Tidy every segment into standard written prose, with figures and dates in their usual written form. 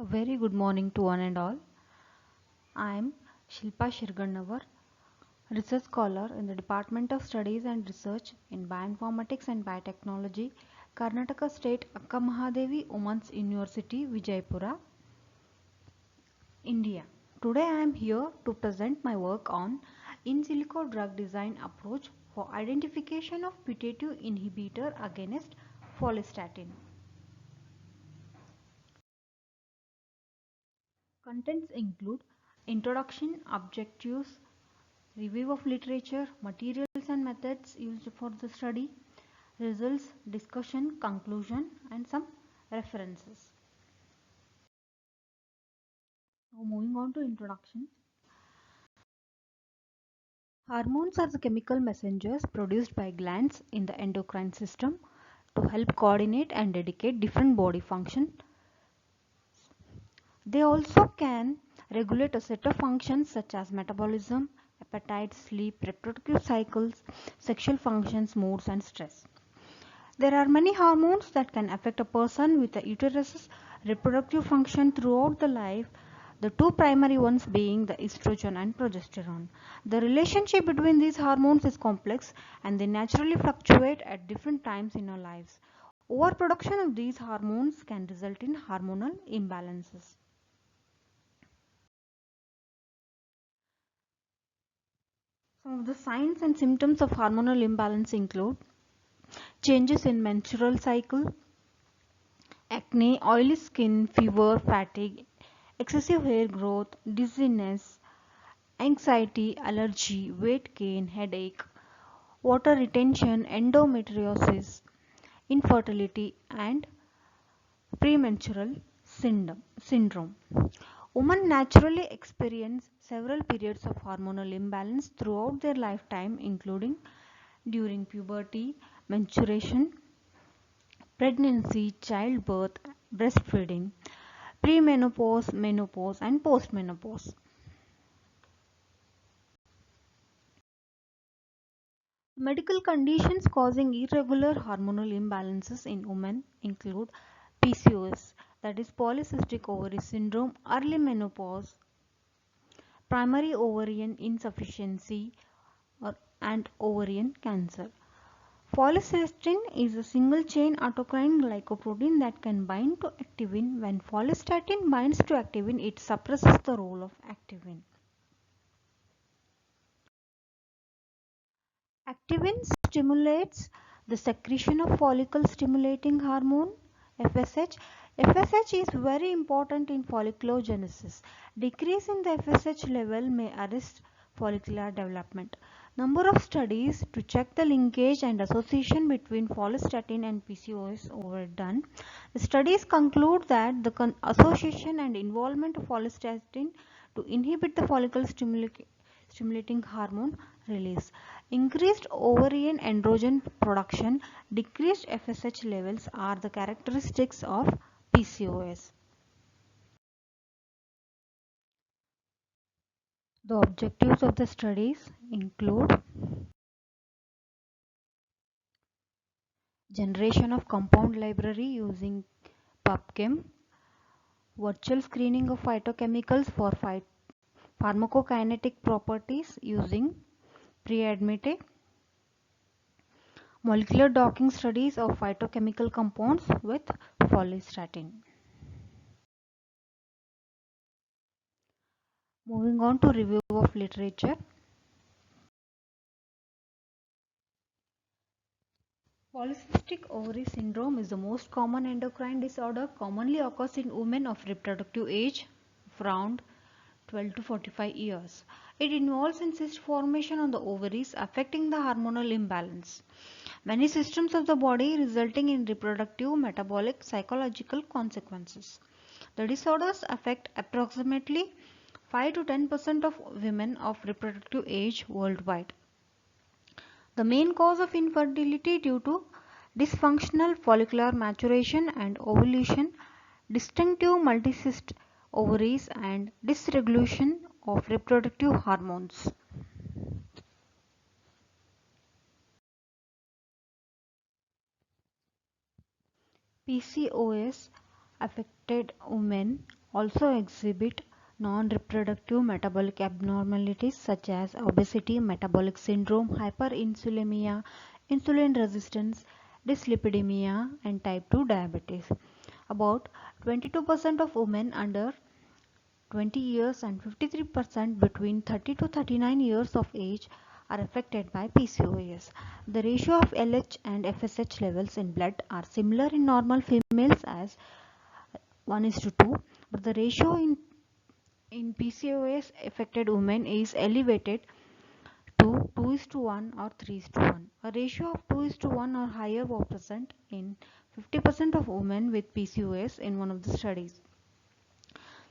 A very good morning to one and all. I am Shilpa Shirgannavar, research scholar in the Department of Studies and Research in Bioinformatics and Biotechnology, Karnataka State Akka Mahadevi Women's University, Vijaypura, India. Today I am here to present my work on in silico drug design approach for identification of putative inhibitor against follistatin. Contents include introduction, objectives, review of literature, materials and methods used for the study, results, discussion, conclusion, and some references. Now moving on to introduction. Hormones are the chemical messengers produced by glands in the endocrine system to help coordinate and dedicate different body functions. They also can regulate a set of functions such as metabolism, appetite, sleep, reproductive cycles, sexual functions, moods, and stress. There are many hormones that can affect a person with a uterus's reproductive function throughout the life, the two primary ones being the estrogen and progesterone. The relationship between these hormones is complex and they naturally fluctuate at different times in our lives. Overproduction of these hormones can result in hormonal imbalances. Some of the signs and symptoms of hormonal imbalance include changes in menstrual cycle, acne, oily skin, fever, fatigue, excessive hair growth, dizziness, anxiety, allergy, weight gain, headache, water retention, endometriosis, infertility, and premenstrual syndrome. Women naturally experience several periods of hormonal imbalance throughout their lifetime, including during puberty, menstruation, pregnancy, childbirth, breastfeeding, premenopause, menopause, and postmenopause. Medical conditions causing irregular hormonal imbalances in women include PCOS, that is polycystic ovary syndrome, early menopause, primary ovarian insufficiency, and ovarian cancer. Follistatin is a single-chain autocrine glycoprotein that can bind to activin. When follistatin binds to activin, it suppresses the role of activin. Activin stimulates the secretion of follicle stimulating hormone FSH. FSH is very important in folliculogenesis. Decrease in the FSH level may arrest follicular development. Number of studies to check the linkage and association between follistatin and PCOS were done. The studies conclude that the association and involvement of follistatin to inhibit the follicle stimulating hormone release. Increased ovarian androgen production, decreased FSH levels are the characteristics of PCOS. The objectives of the studies include generation of compound library using PubChem, virtual screening of phytochemicals for pharmacokinetic properties using PreADMET, molecular docking studies of phytochemical compounds with follistatin. Moving on to review of literature. Polycystic ovary syndrome is the most common endocrine disorder, commonly occurs in women of reproductive age of around 12 to 45 years. It involves cyst formation on the ovaries affecting the hormonal imbalance. Many systems of the body resulting in reproductive, metabolic, psychological consequences. The disorders affect approximately 5 to 10% of women of reproductive age worldwide. The main cause of infertility due to dysfunctional follicular maturation and ovulation, distinctive multicyst ovaries, and dysregulation of reproductive hormones. PCOS affected women also exhibit non-reproductive metabolic abnormalities such as obesity, metabolic syndrome, hyperinsulinemia, insulin resistance, dyslipidemia, and type 2 diabetes. About 22% of women under 20 years and 53% between 30 to 39 years of age are affected by PCOS. The ratio of LH and FSH levels in blood are similar in normal females as 1:2, but the ratio in PCOS affected women is elevated to 2:1 or 3:1. A ratio of 2:1 or higher was present in 50% of women with PCOS in one of the studies.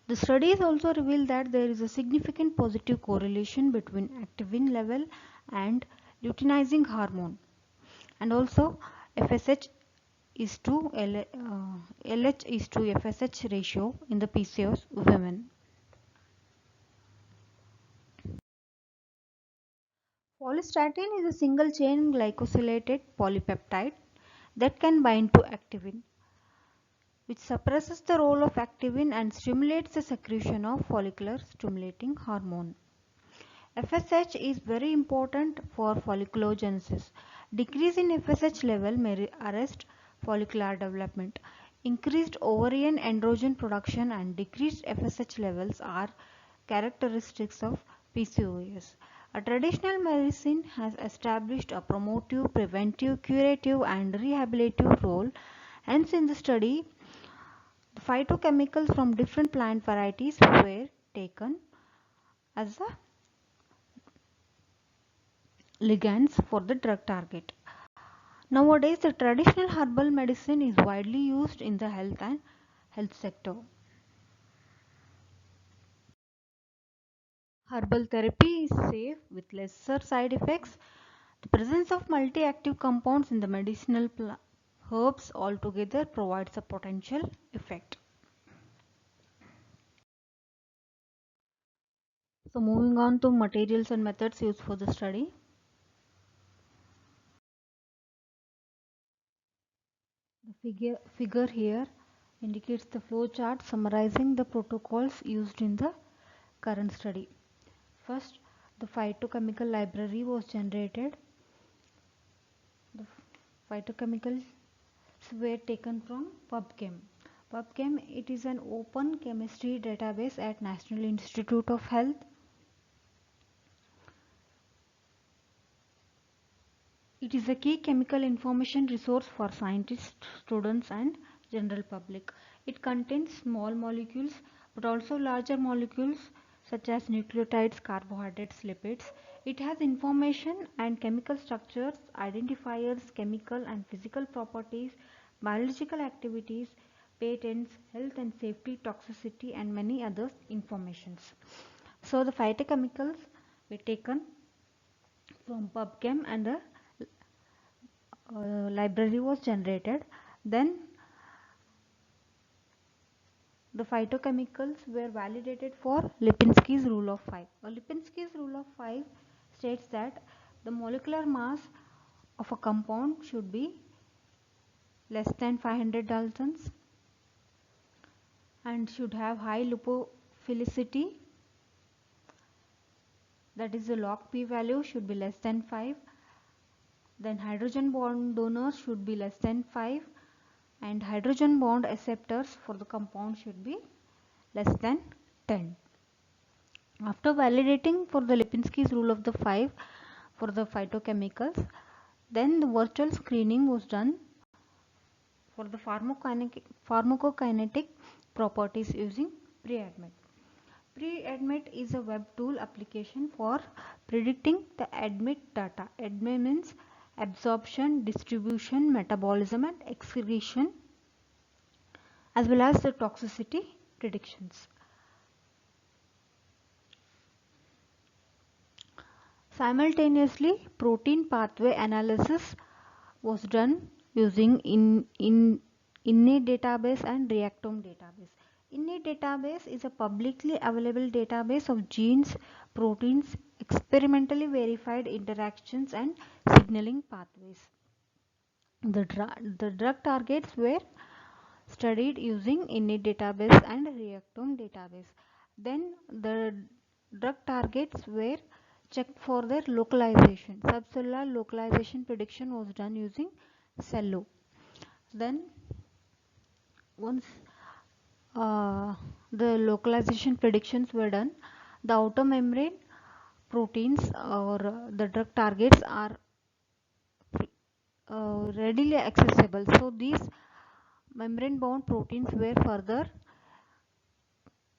The studies also reveal that there is a significant positive correlation between activin level and luteinizing hormone, and also FSH is to LH is to FSH ratio in the PCOS women. Follistatin is a single chain glycosylated polypeptide that can bind to activin, which suppresses the role of activin and stimulates the secretion of follicular stimulating hormone. FSH is very important for folliculogenesis. Decrease in FSH level may arrest follicular development. Increased ovarian androgen production and decreased FSH levels are characteristics of PCOS. A traditional medicine has established a promotive, preventive, curative and rehabilitative role. Hence in the study, the phytochemicals from different plant varieties were taken as a ligands for the drug target. Nowadays, the traditional herbal medicine is widely used in the health sector. Herbal therapy is safe with lesser side effects. The presence of multi-active compounds in the medicinal herbs altogether provides a potential effect. So moving on to materials and methods used for the study. The figure here indicates the flow chart summarizing the protocols used in the current study. First, the phytochemical library was generated. The phytochemicals were taken from PubChem. PubChem, it is an open chemistry database at National Institute of Health. It is a key chemical information resource for scientists, students and general public. It contains small molecules but also larger molecules such as nucleotides, carbohydrates, lipids. It has information and chemical structures, identifiers, chemical and physical properties, biological activities, patents, health and safety, toxicity and many other informations. So the phytochemicals were taken from PubChem and the library was generated. Then the phytochemicals were validated for Lipinski's rule of 5. Lipinski's rule of 5 states that the molecular mass of a compound should be less than 500 Daltons and should have high lipophilicity, that is the log p value should be less than 5. Then hydrogen bond donors should be less than 5 and hydrogen bond acceptors for the compound should be less than 10. After validating for the Lipinski's rule of the 5 for the phytochemicals, then the virtual screening was done for the pharmacokinetic properties using PreAdMET. PreAdMET is a web tool application for predicting the ADMET data. ADMET means absorption, distribution, metabolism and excretion as well as the toxicity predictions. Simultaneously, protein pathway analysis was done using INNE database and Reactome database. INNE database is a publicly available database of genes, proteins, experimentally verified interactions and signaling pathways. The drug targets were studied using INIT database and Reactome database. Then the drug targets were checked for their localization. Subcellular localization prediction was done using Cello. Then once the localization predictions were done, the outer membrane proteins or the drug targets are readily accessible. So these membrane bound proteins were further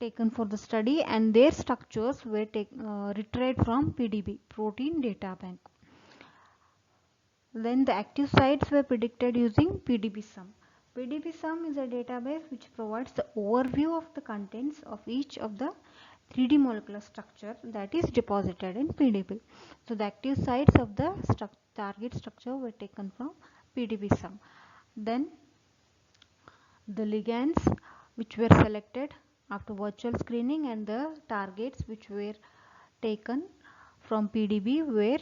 taken for the study and their structures were retrieved from PDB, Protein Data Bank. Then the active sites were predicted using PDB-Sum. PDB-Sum is a database which provides the overview of the contents of each of the 3D molecular structure that is deposited in PDB. So the active sites of the target structure were taken from PDB-Sum. Then the ligands which were selected after virtual screening and the targets which were taken from PDB were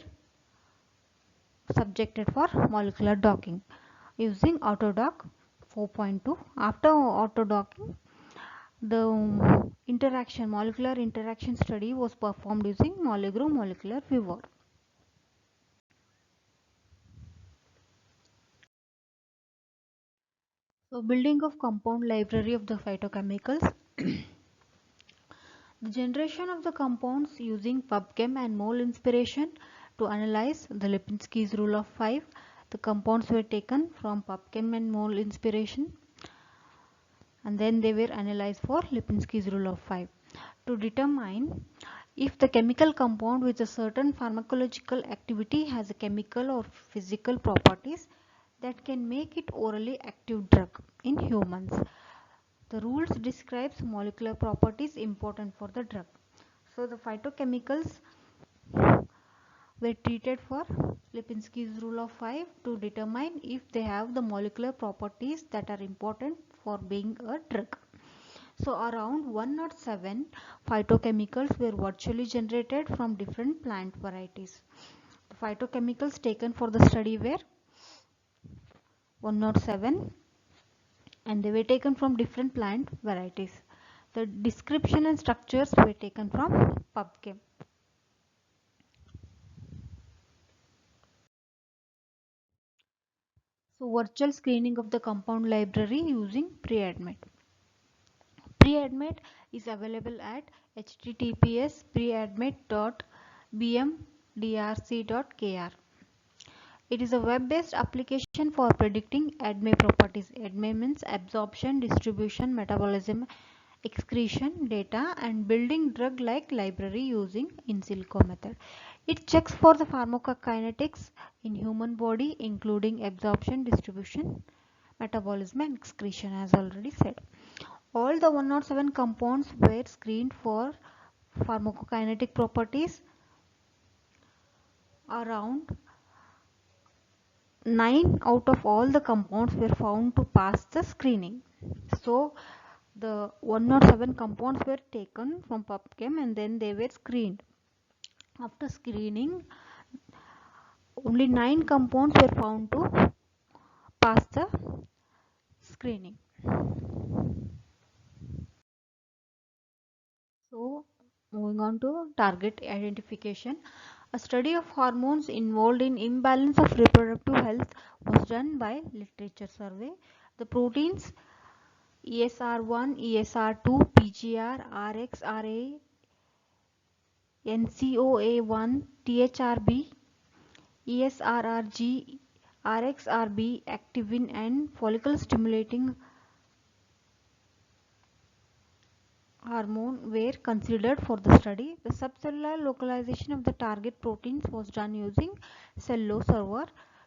subjected for molecular docking using AutoDock 4.2. After AutoDocking, the molecular interaction study was performed using Molegro Molecular Viewer. So building of compound library of the phytochemicals. The generation of the compounds using PubChem and mole inspiration to analyze the Lipinski's rule of 5. The compounds were taken from PubChem and mole inspiration and then they were analyzed for Lipinski's rule of 5 to determine if the chemical compound with a certain pharmacological activity has a chemical or physical properties that can make it orally active drug in humans. The rules describes molecular properties important for the drug. So the phytochemicals were treated for Lipinski's rule of 5 to determine if they have the molecular properties that are important for being a drug. So around 107 phytochemicals were virtually generated from different plant varieties. The phytochemicals taken for the study were 107 and they were taken from different plant varieties. The description and structures were taken from PubChem. So virtual screening of the compound library using PreAdmit. PreAdmit is available at https://preadmit.bmdrc.kr. It is a web-based application for predicting ADME properties. ADME means absorption, distribution, metabolism, excretion data and building drug-like library using in silico method. It checks for the pharmacokinetics in human body including absorption, distribution, metabolism and excretion as already said. All the 107 compounds were screened for pharmacokinetic properties. Around 9 out of all the compounds were found to pass the screening. So the 107 compounds were taken from PubChem and then they were screened. After screening, only 9 compounds were found to pass the screening. So moving on to target identification. A study of hormones involved in imbalance of reproductive health was done by literature survey. The proteins ESR1, ESR2, PGR, RXRA, NCOA1, THRB, ESRRG, RXRB, activin and follicle stimulating hormone were considered for the study. The subcellular localization of the target proteins was done using Cello server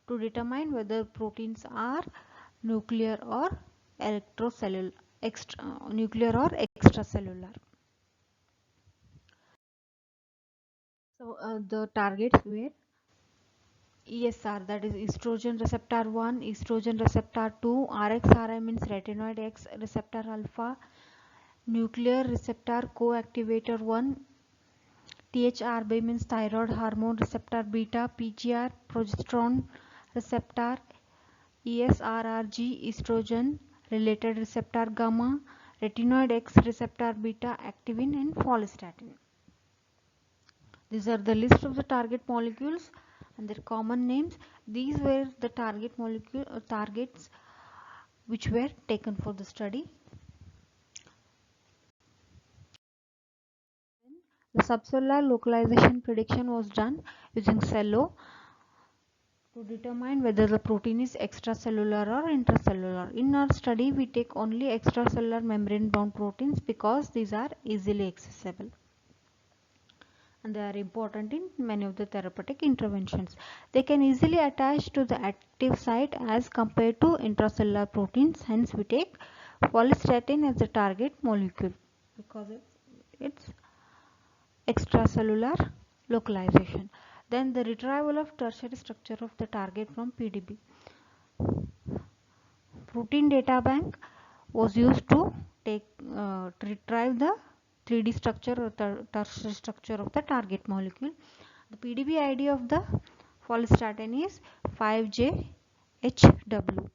to determine whether proteins are nuclear or extracellular. So the targets were ESR, that is estrogen receptor 1, estrogen receptor 2, RXRI means retinoid X receptor alpha, nuclear receptor co-activator 1, THRB means thyroid hormone receptor beta, PGR progesterone receptor, ESRRG estrogen related receptor gamma, retinoid X receptor beta, activin and follistatin. These are the list of the target molecules and their common names. These were the targets which were taken for the study. The subcellular localization prediction was done using Cello to determine whether the protein is extracellular or intracellular. In our study, we take only extracellular membrane bound proteins because these are easily accessible and they are important in many of the therapeutic interventions. They can easily attach to the active site as compared to intracellular proteins. Hence, we take follistatin as the target molecule because it's extracellular localization. Then the retrieval of tertiary structure of the target from PDB. Protein data bank was used to retrieve the 3D structure or tertiary structure of the target molecule. The PDB ID of the follistatin is 5JHW.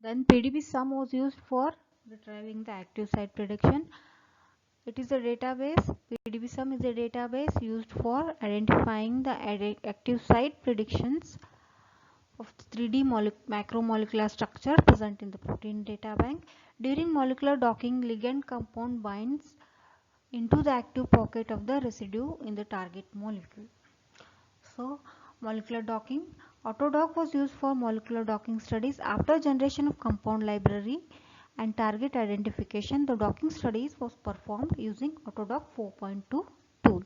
Then PDB sum was used for retrieving the active site prediction. It is a database. PDB sum is a database used for identifying the active site predictions of the 3D macromolecular structure present in the protein data bank. During molecular docking, ligand compound binds into the active pocket of the residue in the target molecule. So, molecular docking. Autodock was used for molecular docking studies. After generation of compound library and target identification, the docking studies was performed using Autodock 4.2 tool.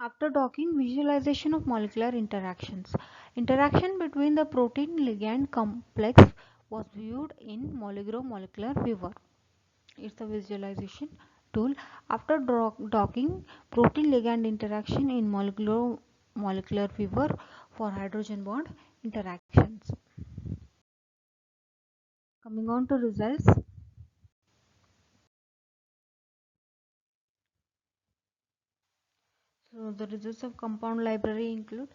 After docking, visualization of molecular interactions. Interaction between the protein ligand complex was viewed in Moligro Molecular Viewer. It's a visualization tool. After docking, protein ligand interaction in Molecular Viewer for hydrogen bond interactions. Coming on to results. So the results of compound library include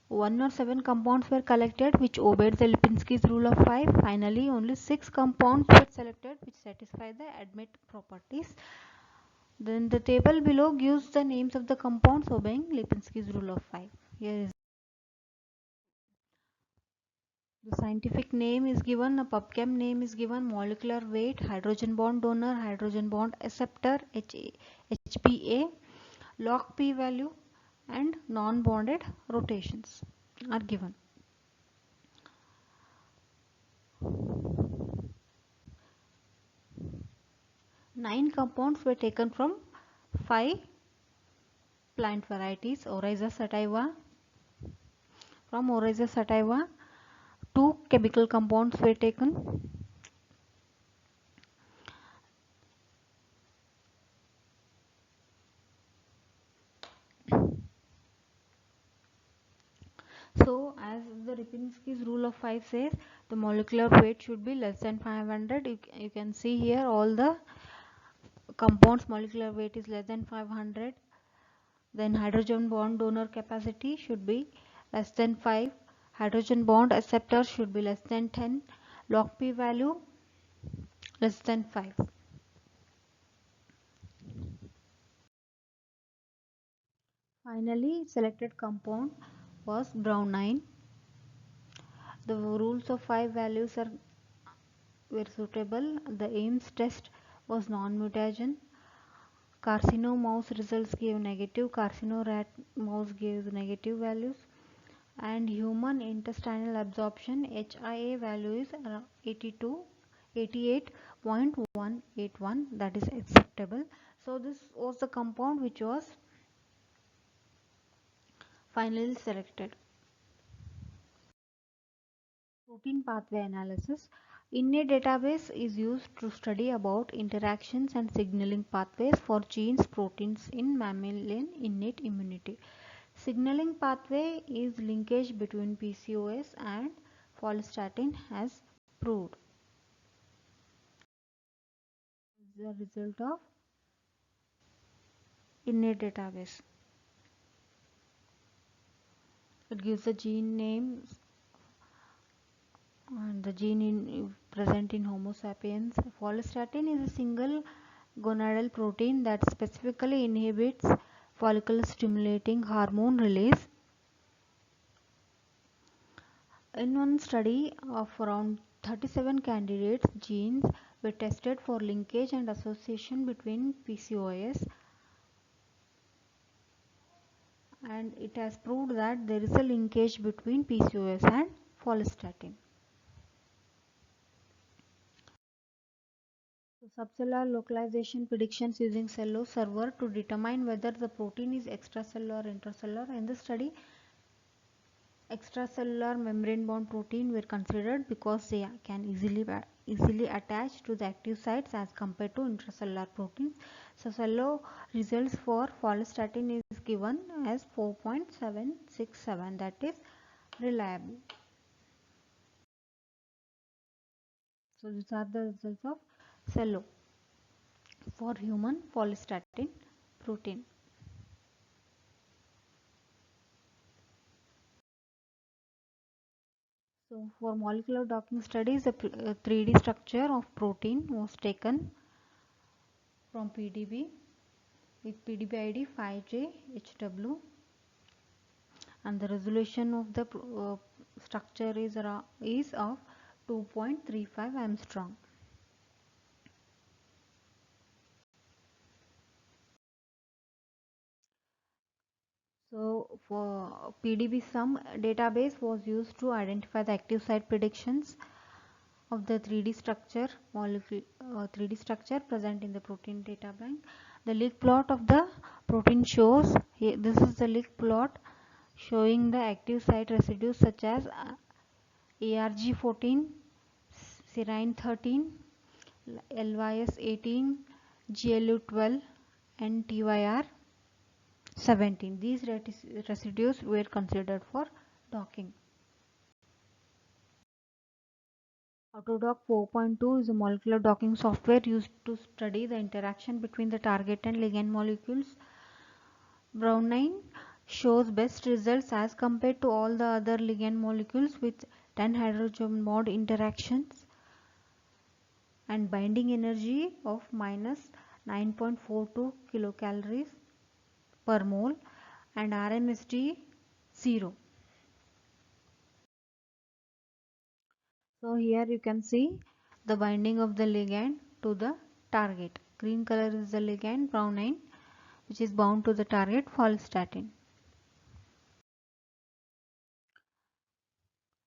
1 or 7 compounds were collected which obeyed the Lipinski's rule of 5. Finally, only 6 compounds were selected which satisfy the admit properties. Then the table below gives the names of the compounds obeying Lipinski's rule of 5. Here is the scientific name is given, a PubChem name is given, molecular weight, hydrogen bond donor, hydrogen bond acceptor, HPA, log P value and non-bonded rotations are given. Nine compounds were taken from 5 plant varieties. Oryza sativa. From Oryza sativa, 2 chemical compounds were taken. So, as the Lipinski's rule of 5 says, the molecular weight should be less than 500. You can see here all the compounds molecular weight is less than 500. Then hydrogen bond donor capacity should be less than 5. Hydrogen bond acceptor should be less than 10. Log P value less than 5. Finally, selected compound was brownine. The rules of 5 values were suitable. The Ames test was non-mutagen. Carcino mouse results gave negative. Carcino rat mouse gave negative values. And human intestinal absorption HIA value is 88.181, that is acceptable. So this was the compound which was finally selected. Protein pathway analysis. INNATE database is used to study about interactions and signaling pathways for genes, proteins in mammalian innate immunity. Signaling pathway is linkage between PCOS and follistatin as proved. The result of INNATE database. It gives the gene names and the gene present in Homo sapiens. Follistatin is a single gonadal protein that specifically inhibits follicle stimulating hormone release. In one study of around 37 candidates, genes were tested for linkage and association between PCOS, and it has proved that there is a linkage between PCOS and follistatin. So subcellular localization predictions using Cello server to determine whether the protein is extracellular or intracellular. In the study, extracellular membrane bound protein were considered because they can easily attach to the active sites as compared to intracellular proteins. So Cello results for follistatin is given as 4.767, that is reliable. So these are the results of Cello for human follistatin protein. So for molecular docking studies, the 3D structure of protein was taken from PDB with PDB ID 5JHW, and the resolution of the structure is of 2.35 angstrom. So for PDB-Sum database was used to identify the active site predictions of the 3D structure 3D structure present in the protein data bank. The leak plot of the protein shows here, this is the leak plot showing the active site residues such as ARG14, serine 13, LYS 18, GLU12 and TYR 17. These residues were considered for docking. Autodock 4.2 is a molecular docking software used to study the interaction between the target and ligand molecules. Brownine shows best results as compared to all the other ligand molecules with 10 hydrogen bond interactions and binding energy of minus 9.42 kilocalories per mole and RMSD 0. So here you can see the binding of the ligand to the target. Green color is the ligand, brownine, which is bound to the target, follistatin.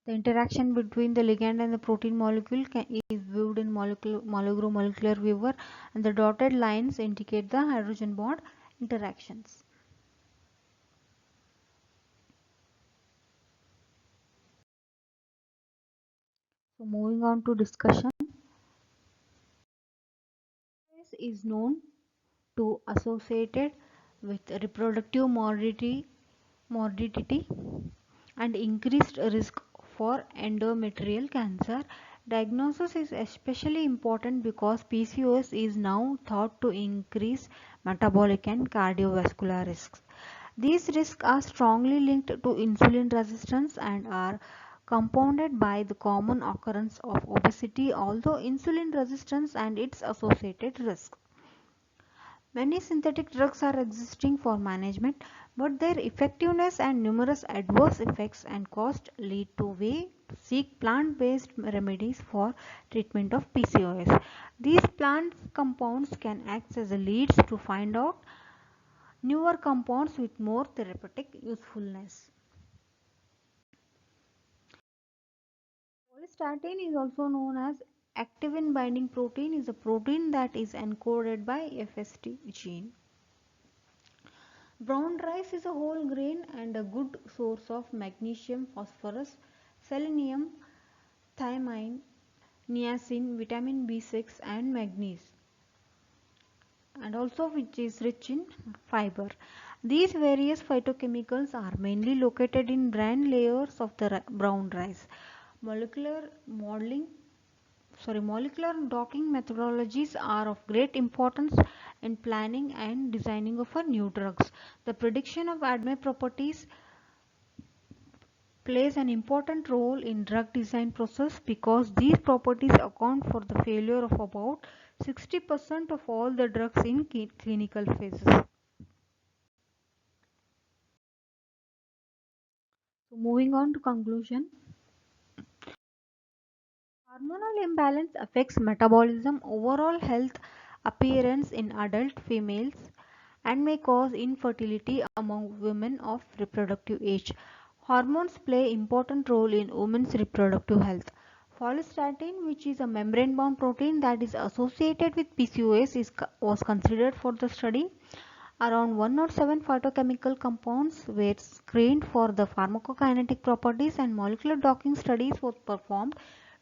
The interaction between the ligand and the protein molecule is viewed in molecular viewer, and the dotted lines indicate the hydrogen bond interactions. So moving on to discussion. Is known to associated with reproductive morbidity and increased risk for endometrial cancer. Diagnosis is especially important because PCOS is now thought to increase metabolic and cardiovascular risks. These risks are strongly linked to insulin resistance and are compounded by the common occurrence of obesity, although insulin resistance and its associated risks. Many synthetic drugs are existing for management, but their effectiveness and numerous adverse effects and cost lead to way to seek plant-based remedies for treatment of PCOS. These plant compounds can act as a leads to find out newer compounds with more therapeutic usefulness. Follistatin is also known as activin binding protein, is a protein that is encoded by FST gene. Brown rice is a whole grain and a good source of magnesium, phosphorus, selenium, thiamine, niacin, vitamin B6 and magnesium, and also which is rich in fiber. These various phytochemicals are mainly located in bran layers of the brown rice. Molecular docking methodologies are of great importance in planning and designing of new drugs. The prediction of ADME properties plays an important role in drug design process because these properties account for the failure of about 60% of all the drugs in clinical phases. So moving on to conclusion. Hormonal imbalance affects metabolism, overall health, appearance in adult females, and may cause infertility among women of reproductive age. Hormones play important role in women's reproductive health. Follistatin, which is a membrane-bound protein that is associated with PCOS, was considered for the study. Around 107 phytochemical compounds were screened for the pharmacokinetic properties and molecular docking studies were performed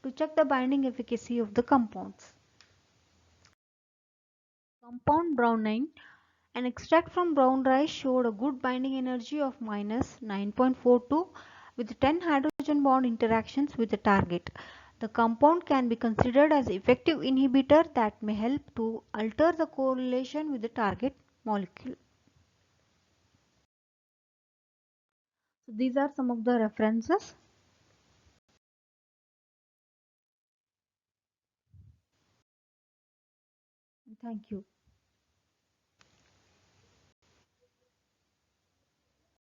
to check the binding efficacy of the compounds. Compound browning. An extract from brown rice showed a good binding energy of -9.42 with 10 hydrogen bond interactions with the target. The compound can be considered as effective inhibitor that may help to alter the correlation with the target molecule. So these are some of the references. Thank you.